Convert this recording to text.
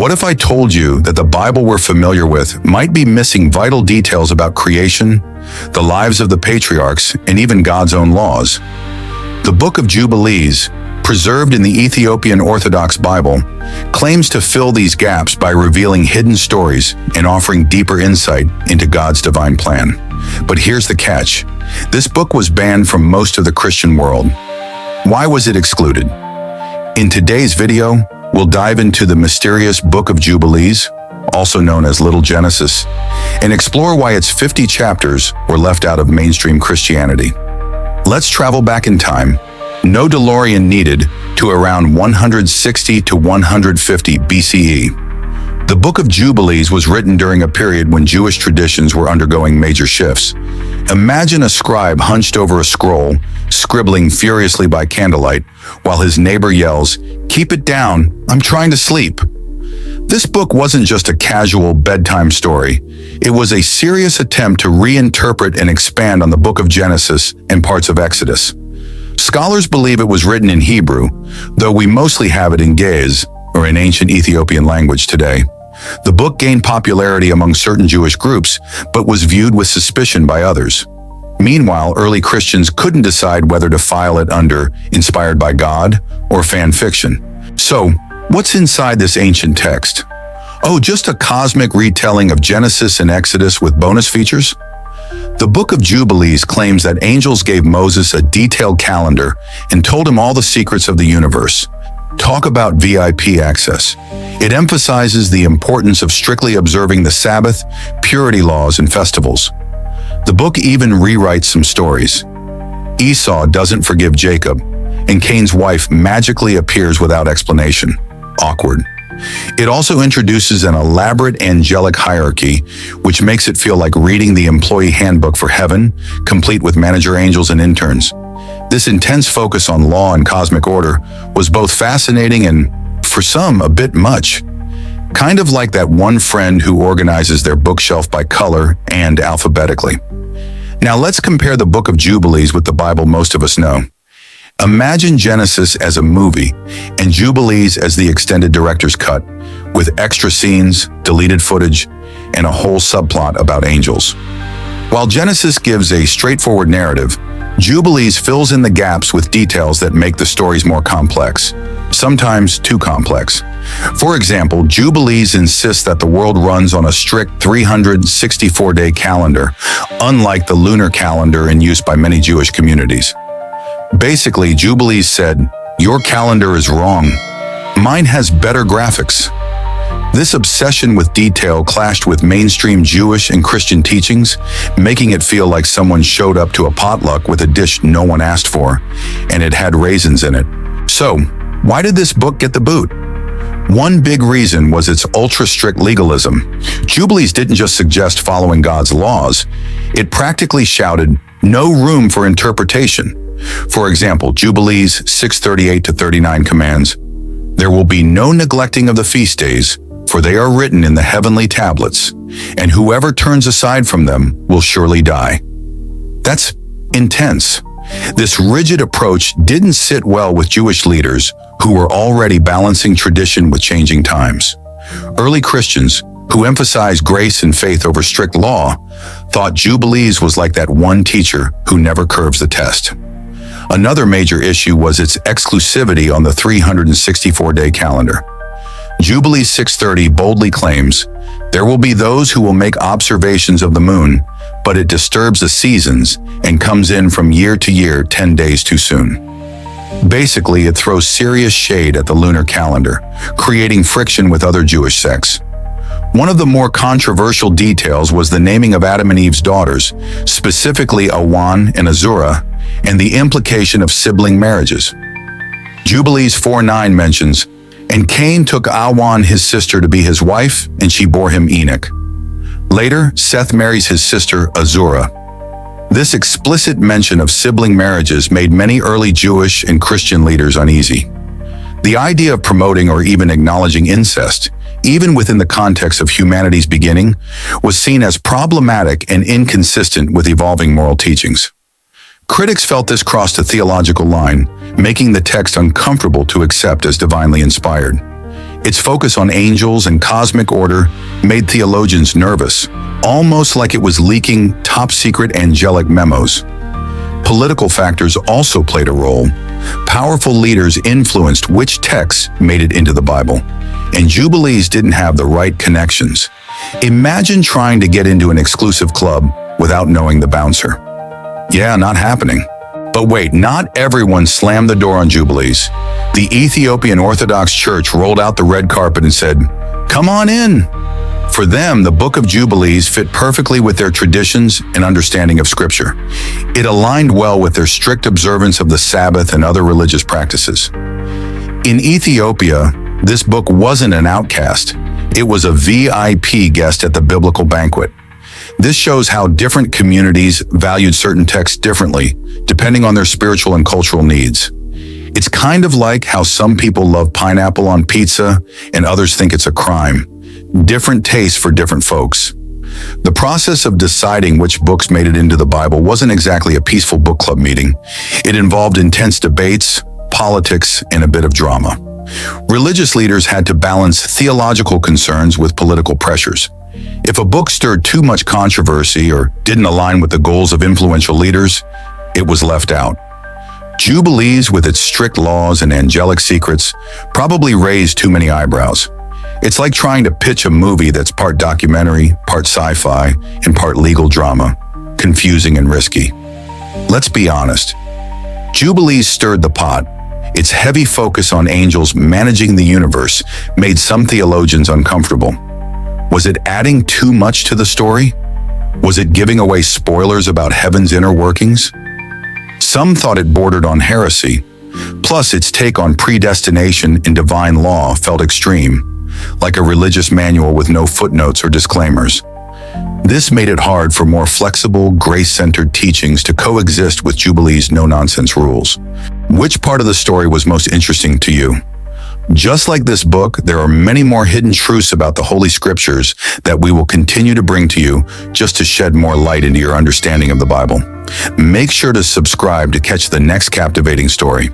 What if I told you that the Bible we're familiar with might be missing vital details about creation, the lives of the patriarchs, and even God's own laws? The Book of Jubilees, preserved in the Ethiopian Orthodox Bible, claims to fill these gaps by revealing hidden stories and offering deeper insight into God's divine plan. But here's the catch. This book was banned from most of the Christian world. Why was it excluded? In today's video, we'll dive into the mysterious Book of Jubilees, also known as Little Genesis, and explore why its 50 chapters were left out of mainstream Christianity. Let's travel back in time, no DeLorean needed, to around 160 to 150 BCE. The Book of Jubilees was written during a period when Jewish traditions were undergoing major shifts. Imagine a scribe hunched over a scroll, scribbling furiously by candlelight, while his neighbor yells, "Keep it down, I'm trying to sleep." This book wasn't just a casual bedtime story. It was a serious attempt to reinterpret and expand on the Book of Genesis and parts of Exodus. Scholars believe it was written in Hebrew, though we mostly have it in Ge'ez, or in ancient Ethiopian language today. The book gained popularity among certain Jewish groups, but was viewed with suspicion by others. Meanwhile, early Christians couldn't decide whether to file it under inspired by God or fan fiction. So, what's inside this ancient text? Oh, just a cosmic retelling of Genesis and Exodus with bonus features? The Book of Jubilees claims that angels gave Moses a detailed calendar and told him all the secrets of the universe. Talk about VIP access. It emphasizes the importance of strictly observing the Sabbath, purity laws, and festivals. The book even rewrites some stories. Esau doesn't forgive Jacob, and Cain's wife magically appears without explanation. Awkward. It also introduces an elaborate angelic hierarchy, which makes it feel like reading the employee handbook for heaven, complete with manager angels and interns. This intense focus on law and cosmic order was both fascinating and, for some, a bit much. Kind of like that one friend who organizes their bookshelf by color and alphabetically. Now let's compare the Book of Jubilees with the Bible most of us know. Imagine Genesis as a movie and Jubilees as the extended director's cut, with extra scenes, deleted footage, and a whole subplot about angels. While Genesis gives a straightforward narrative, Jubilees fills in the gaps with details that make the stories more complex, sometimes too complex. For example, Jubilees insists that the world runs on a strict 364-day calendar, unlike the lunar calendar in use by many Jewish communities. Basically, Jubilees said, "Your calendar is wrong. Mine has better graphics." This obsession with detail clashed with mainstream Jewish and Christian teachings, making it feel like someone showed up to a potluck with a dish no one asked for, and it had raisins in it. So, why did this book get the boot? One big reason was its ultra-strict legalism. Jubilees didn't just suggest following God's laws. It practically shouted, "No room for interpretation." For example, Jubilees 6:38 to 39 commands, "There will be no neglecting of the feast days, for they are written in the heavenly tablets, and whoever turns aside from them will surely die." That's intense. This rigid approach didn't sit well with Jewish leaders who were already balancing tradition with changing times. Early Christians, who emphasized grace and faith over strict law, thought Jubilees was like that one teacher who never curves the test. Another major issue was its exclusivity on the 364-day calendar. Jubilees 6:30 boldly claims, "There will be those who will make observations of the moon, but it disturbs the seasons and comes in from year to year 10 days too soon." Basically, it throws serious shade at the lunar calendar, creating friction with other Jewish sects. One of the more controversial details was the naming of Adam and Eve's daughters, specifically Awan and Azura, and the implication of sibling marriages. Jubilees 4:9 mentions, "And Cain took Awan his sister to be his wife, and she bore him Enoch." Later, Seth marries his sister Azura. This explicit mention of sibling marriages made many early Jewish and Christian leaders uneasy. The idea of promoting or even acknowledging incest, even within the context of humanity's beginning, was seen as problematic and inconsistent with evolving moral teachings. Critics felt this crossed a theological line, making the text uncomfortable to accept as divinely inspired. Its focus on angels and cosmic order made theologians nervous, almost like it was leaking top-secret angelic memos. Political factors also played a role. Powerful leaders influenced which texts made it into the Bible, and Jubilees didn't have the right connections. Imagine trying to get into an exclusive club without knowing the bouncer. Yeah, not happening. But wait, not everyone slammed the door on Jubilees. The Ethiopian Orthodox Church rolled out the red carpet and said, "Come on in." For them, the Book of Jubilees fit perfectly with their traditions and understanding of Scripture. It aligned well with their strict observance of the Sabbath and other religious practices. In Ethiopia, this book wasn't an outcast. It was a VIP guest at the biblical banquet. This shows how different communities valued certain texts differently, depending on their spiritual and cultural needs. It's kind of like how some people love pineapple on pizza and others think it's a crime. Different tastes for different folks. The process of deciding which books made it into the Bible wasn't exactly a peaceful book club meeting. It involved intense debates, politics, and a bit of drama. Religious leaders had to balance theological concerns with political pressures. If a book stirred too much controversy or didn't align with the goals of influential leaders, it was left out. Jubilees, with its strict laws and angelic secrets, probably raised too many eyebrows. It's like trying to pitch a movie that's part documentary, part sci-fi, and part legal drama. Confusing and risky. Let's be honest. Jubilees stirred the pot. Its heavy focus on angels managing the universe made some theologians uncomfortable. Was it adding too much to the story? Was it giving away spoilers about heaven's inner workings? Some thought it bordered on heresy. Plus, its take on predestination and divine law felt extreme, like a religious manual with no footnotes or disclaimers. This made it hard for more flexible, grace-centered teachings to coexist with Jubilees' no-nonsense rules. Which part of the story was most interesting to you? Just like this book, there are many more hidden truths about the Holy Scriptures that we will continue to bring to you just to shed more light into your understanding of the Bible. Make sure to subscribe to catch the next captivating story.